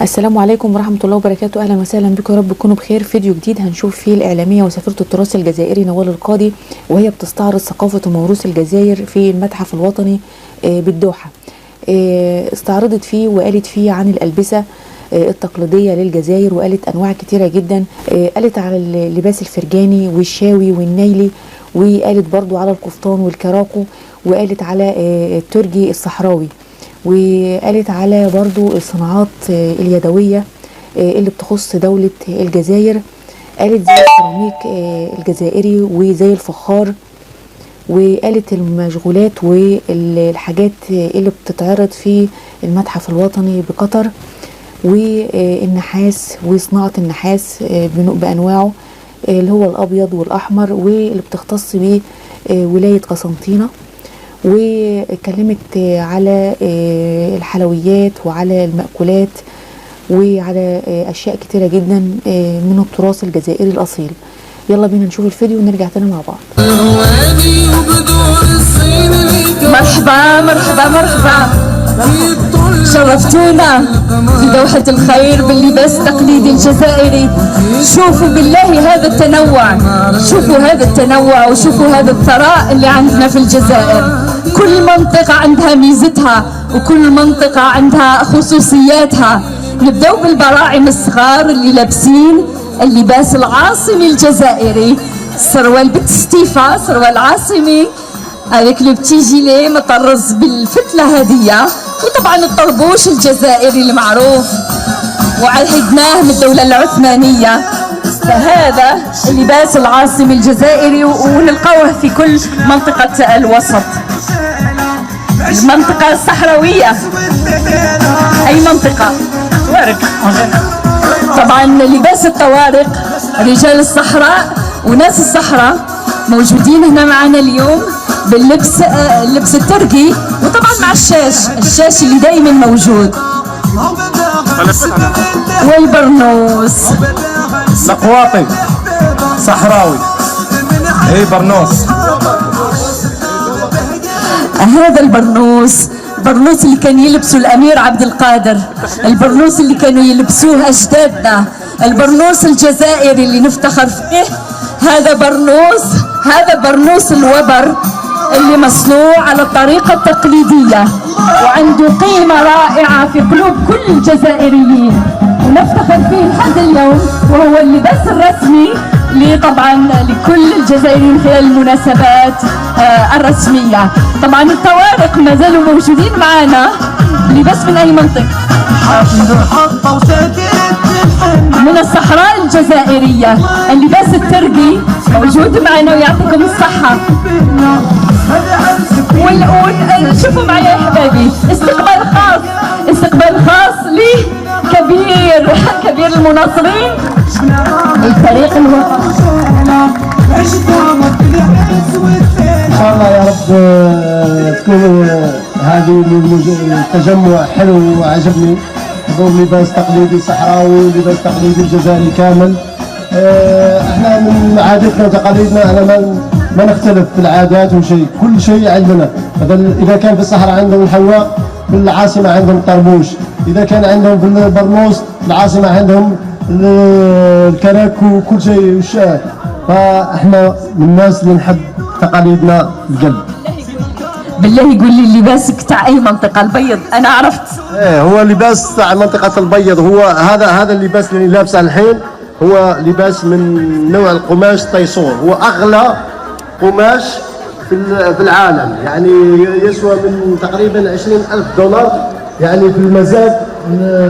السلام عليكم ورحمة الله وبركاته. أهلا وسهلا بكم، يا رب تكونوا بخير. فيديو جديد هنشوف فيه الإعلامية وسفيرة التراث الجزائري نوال القاضي وهي بتستعرض ثقافة وموروث الجزائر في المتحف الوطني بالدوحة. استعرضت فيه وقالت فيه عن الألبسة التقليدية للجزائر، وقالت أنواع كتيرة جدا. قالت على اللباس الفرجاني والشاوي والنيلي، وقالت برضو على القفطان والكراكو، وقالت على الترجي الصحراوي، وقالت على برضو الصناعات اليدوية اللي بتخص دولة الجزائر. قالت زي السيراميك الجزائري وزي الفخار، وقالت المشغولات والحاجات اللي بتتعرض في المتحف الوطني بقطر، والنحاس وصناعة النحاس بأنواعه اللي هو الأبيض والأحمر، واللي بتختص به ولاية قسنطينة. واتكلمت على الحلويات وعلى المأكولات وعلى أشياء كتيرة جدا من التراث الجزائري الأصيل. يلا بينا نشوف الفيديو ونرجع تاني مع بعض. مرحبا مرحبا مرحبا، شرفتونا في دوحة الخير باللباس التقليدي الجزائري. شوفوا بالله هذا التنوع، شوفوا هذا التنوع وشوفوا هذا الثراء اللي عندنا في الجزائر. كل منطقة عندها ميزتها وكل منطقة عندها خصوصياتها. نبدأ بالبراعم الصغار اللي لابسين اللباس العاصمي الجزائري، سروال بالتستيفة، سروال عاصمي avec le petit gilet مطرز بالفتلة هدية، وطبعا الطربوش الجزائري المعروف وعهدناه من الدولة العثمانية. فهذا اللباس العاصمي الجزائري ونلقاوه في كل منطقة الوسط، المنطقة الصحراوية، أي منطقة طوارق. طبعا لباس الطوارق، رجال الصحراء وناس الصحراء موجودين هنا معنا اليوم باللبس، اللبس التركي، وطبعا مع الشاش اللي دايما موجود، والبرنوس القواطي صحراوي. اي برنوس، هذا البرنوس اللي كان يلبسه الامير عبد القادر، البرنوس اللي كانوا يلبسوه اجدادنا، البرنوس الجزائري اللي نفتخر فيه. هذا برنوس الوبر اللي مصنوع على الطريقة التقليدية وعنده قيمة رائعة في قلوب كل الجزائريين، ونفتخر فيه لحد اليوم، وهو اللباس الرسمي طبعا لكل الجزائريين خلال المناسبات الرسمية. طبعا الطوارق ما زالوا موجودين معنا. لباس من أي منطقة؟ من الصحراء الجزائرية. اللباس التركي موجود معنا ويعطيكم الصحة. شوفوا معي يا حبايبي، استقبال خاص كبير المناصرين الفريق الوطني. ان شاء الله يا رب تكون هذه التجمع حلو وعجبني. حضور لباس تقليدي صحراوي، لباس تقليدي الجزائري كامل. احنا من عاداتنا وتقاليدنا احنا ما نختلف في العادات وشيء، كل شيء عندنا. مثلا اذا كان في الصحراء عندهم الحواء، في العاصمه عندهم الطربوش. اذا كان عندهم في البرنوس، في العاصمه عندهم الكراكو، كل شيء والشاي. فاحنا من الناس اللي نحب تقاليدنا بجد. بالله يقول لي لباسك تاع اي منطقه؟ البيض انا عرفت. ايه، هو لباس تاع منطقه البيض. هو هذا اللباس اللي لابسه الحين هو لباس من نوع القماش طيسون. هو اغلى قماش في العالم، يعني يسوى من تقريبا 20,000 دولار يعني في المزاد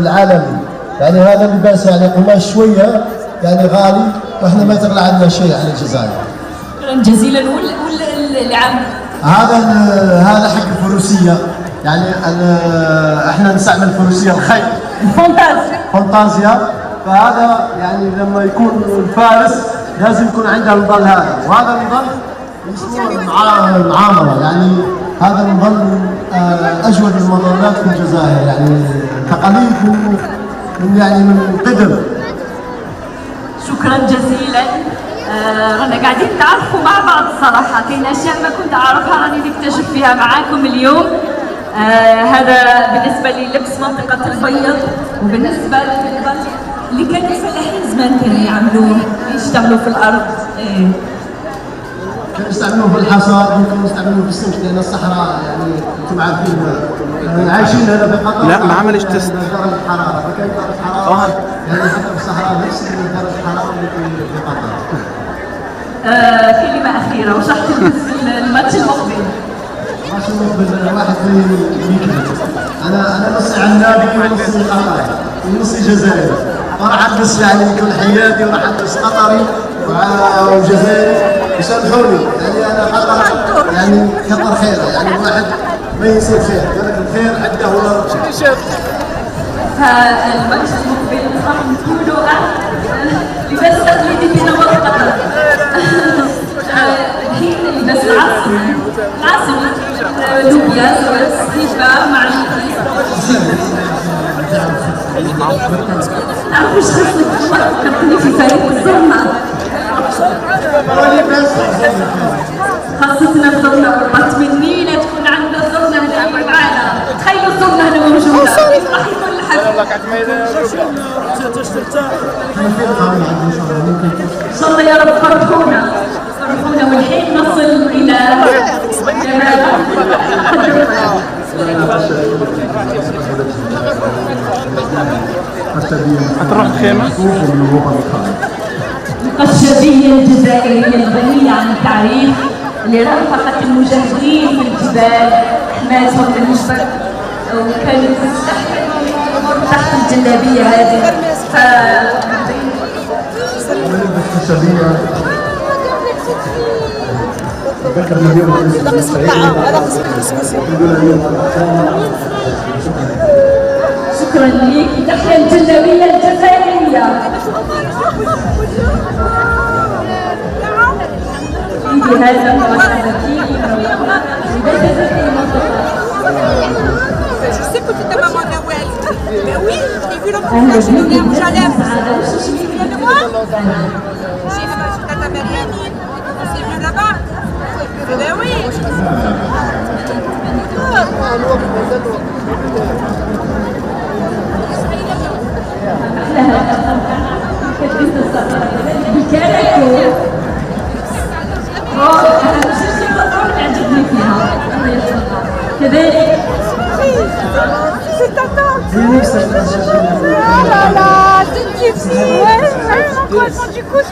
العالمي. يعني هذا اللباس يعني قماش شويه يعني غالي، واحنا ما تغلى عندنا شيء عن الجزائر. شكرا جزيلا. والعم هذا حق الفروسيه، يعني احنا نستعمل فروسيه الخيل، فانتازيا. فهذا يعني لما يكون الفارس لازم يكون عنده المظل هذا، وهذا المظل اسمه المعامره. يعني هذا المظل اجود المظلات في الجزائر، يعني تقاليد من قدم. شكرا جزيلا. رانا قاعدين نتعرفوا مع بعض الصراحه، كاين اشياء ما كنت اعرفها راني نكتشف فيها معاكم اليوم. هذا بالنسبة للبس منطقة البيض. وبالنسبة للباطي اللي كانوا الفلاحين زمان كانوا يعملوه يشتغلوا في الأرض. كانوا يستعملوه في الحصاد، ممكن يستعملوه في السمك لأن الصحراء يعني أنتم عارفين عايشين هنا في قطر. لا ما عملش تست. درجة الحرارة فكان درجة الحرارة يعني حتى في الصحراء نفس درجة الحرارة اللي في قطر. كلمة أخيرة، وش راح تلبس الماتش المقبل؟ الماتش المقبل واحد يكذب. أنا نصي عنابي ونصي قطري ونصي جزائري. وراح ألبس يعني يكون حيادي وراح ألبس قطري وجزائري. يسامحوني يعني أنا قطر يعني كثر خيره يعني الواحد ما يصير خير، يقول لك الخير عنده ولا فالماتش المقبل راح نقولوا لباس تقليدي في نمط قطر. الحين لباس العصري لوبيا سيفا مع وش خصك فكرتني في فريق الزرمة. خاصتنا الزرنة بتمنينا تكون عندنا الزرنة هنا معانا. تخيلوا الزرنة هنا موجودة راح يكون الحفل. ان شاء الله يا رب فرحونا والحين نصل الى هتروح الخيمة؟ القشابية الجزائرية الغنية عن التعريف اللي رافقت المجاهدين في الجبال حماتهم بالمجبر وكانت تحت الجلابية هذه. شكرا لك. تحيا الجلابية الجزائرية. في هذا المؤسسة Je sais que tu t'as maman Nawel. Ben oui, j'ai vu l'obligation de venir où j'allais. Tu viens de moi? J'ai fait ta Mariani. C'est venu là-bas. Ben oui. كذلك C'est ta tante. Oh là là, c'est une petite fille. Ouais, du coup,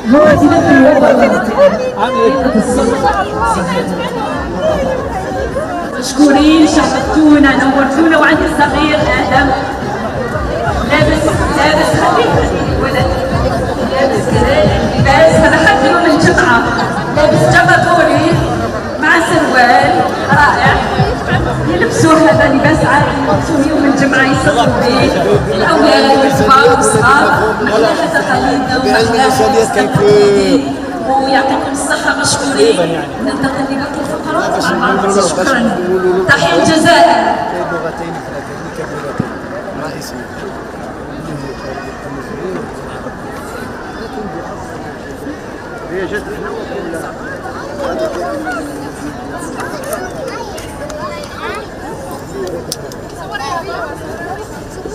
مشكورين شرفتونا نورتونا. وعندي الصغير آدم لابس خفيف ولد لابس كذلك لباس هذا حتى يوم الجمعة لابس جبة طولي مع سروال رائع. يلبسوا هذا لباس عادي يلبسوه يوم الجمعة يصلوا به الأولاد والكبار والصغار. هذا تقاليدنا وأخلاقنا ويعطيكم الصحة. مشكورين. ننتقل لباقي الفقرات مع بعض. شكرا. تحيا الجزائر.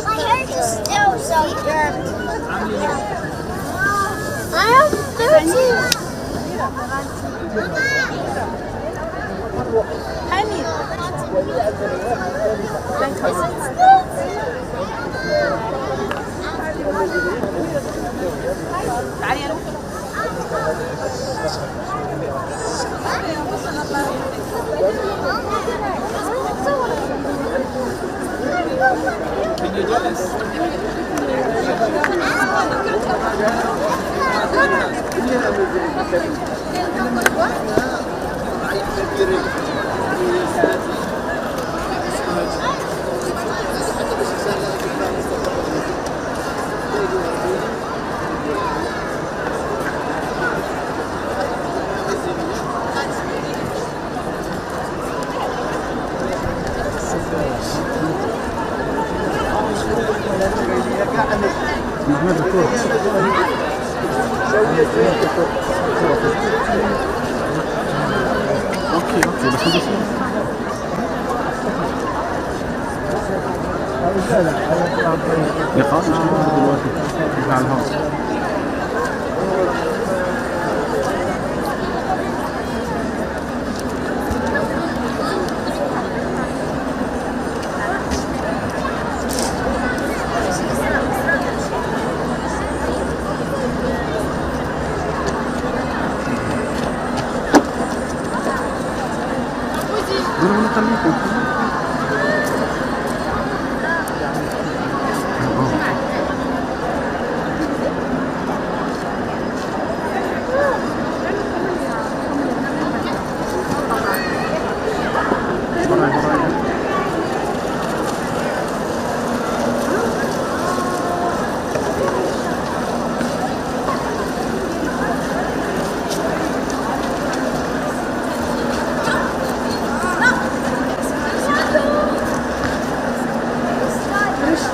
My hair is still so dirty. I am 13. Honey. Can you do this? اوكي بس يا خلاص مش هنقدر دلوقتي احنا على الهواء.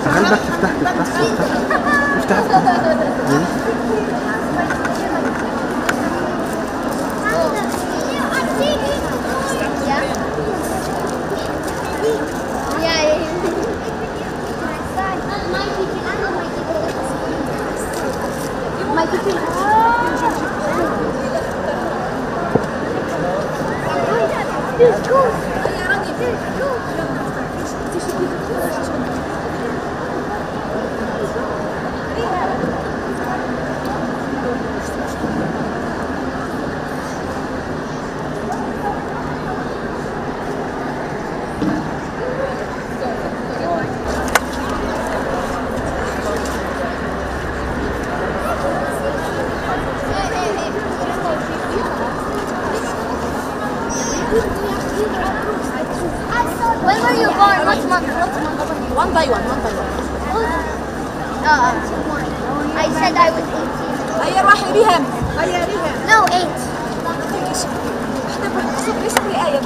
قلبك افتح When were you born? What month? One by one. I said I was 18. هيا روحي ريهام. No, 8. صبري آية.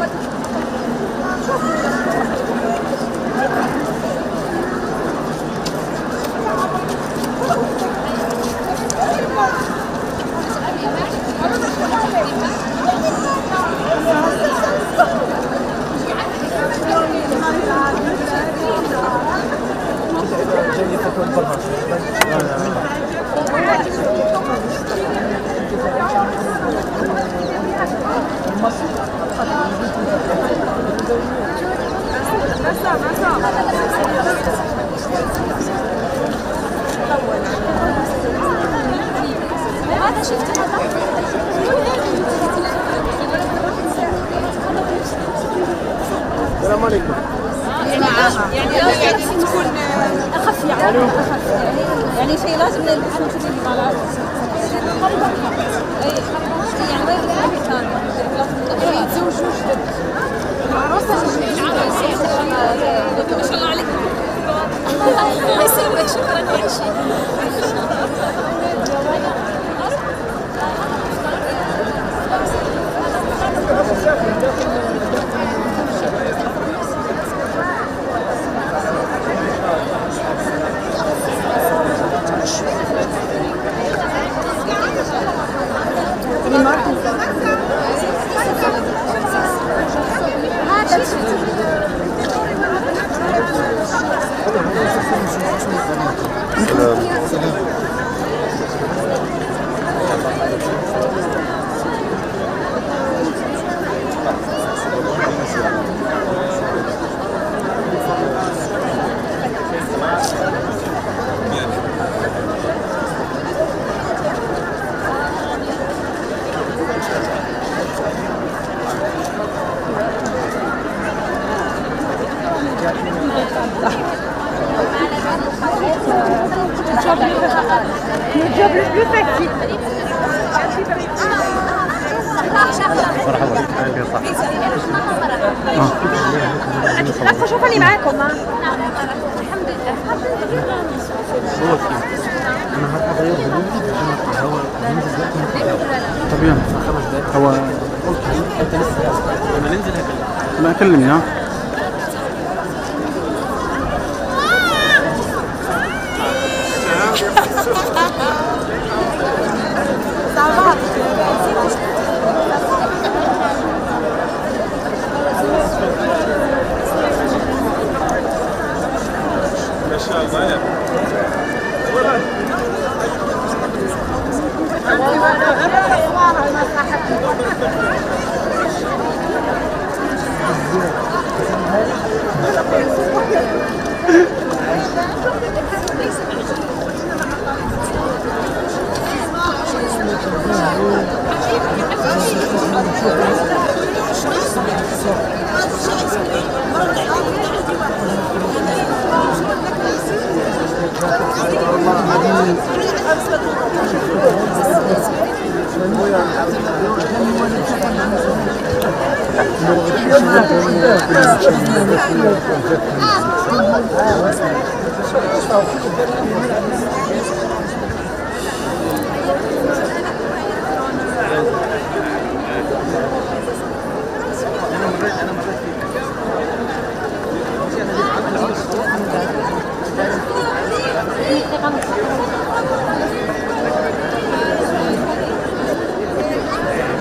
هذا شفت السلام عليكم. يعني تكون اخف يعني شيء لازم نلبسه مثل اللي طالع يعني ما يكون ثاني يتزوجوا جدد العروسه ما شاء الله عليك الله يسلمك شكرا يا عشي الجوب le plus facile. مرحبا لفوا شوفوا اللي معاكم الحمد لله انا هبقى اغير هدومي عشان الهواء ننزل دلوقتي. طب يلا 5 دقايق هو قلت انت لسه لما ننزل هكلمك. لا كلمني ها.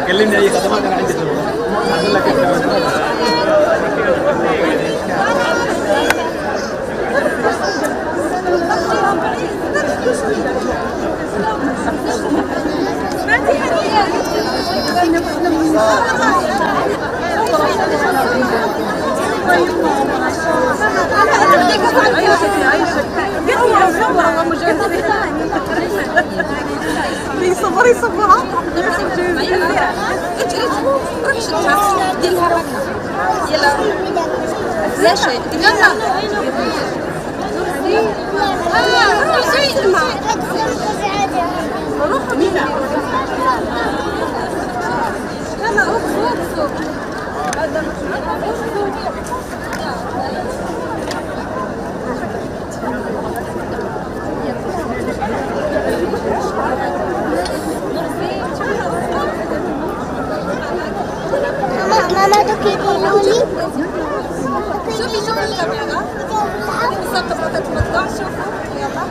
كلمني اي خدمات انا عندي اقول لك صبري صبرها ديرها يلا لا شيء يلا روح مينا يلا روح ماما تكيدينوني شوفي الكاميرا بالضبط ما تتمطعش شوفوا يلا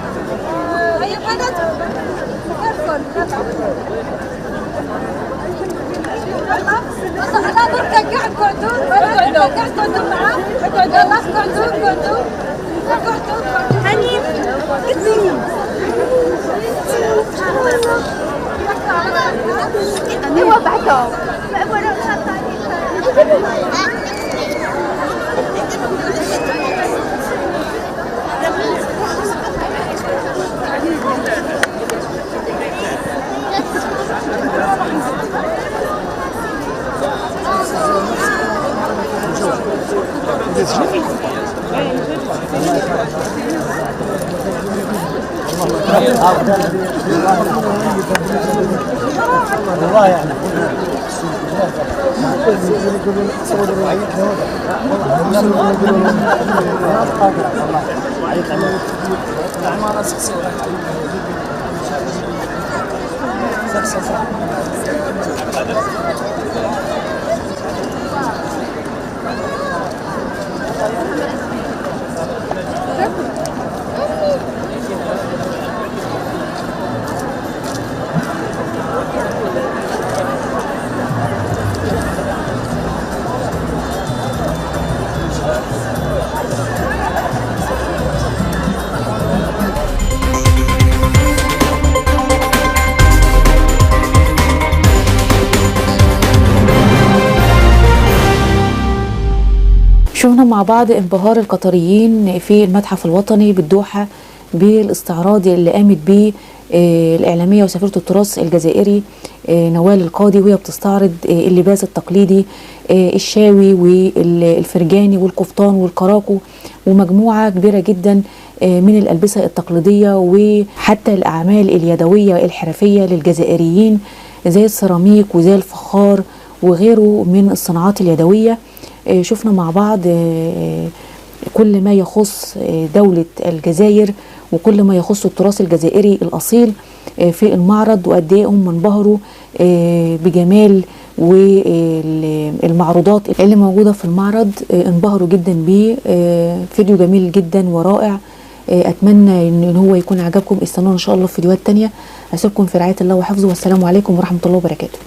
هيا بنات كركن يلا لا بركة قعدوا اقعدوا معاه اقعدوا اقعدوا هني ايوه بعدهم والله يعني شفنا مع بعض انبهار القطريين في المتحف الوطني بالدوحة بالاستعراض اللي قامت به الإعلامية وسفيرة التراث الجزائري نوال القاضي، وهي بتستعرض اللباس التقليدي الشاوي والفرجاني والقفطان والكراكو ومجموعة كبيرة جدا من الألبسة التقليدية وحتى الأعمال اليدوية الحرفية للجزائريين زي السيراميك وزي الفخار وغيره من الصناعات اليدوية. شفنا مع بعض كل ما يخص دولة الجزائر وكل ما يخص التراث الجزائري الأصيل في المعرض، وقد ايه هم انبهروا بجمال والمعروضات اللي موجودة في المعرض، انبهروا جدا بيه. فيديو جميل جدا ورائع، اتمنى ان هو يكون عجبكم. استنونا ان شاء الله في فيديوهات تانية. اسيبكم في رعاية الله وحفظه، والسلام عليكم ورحمة الله وبركاته.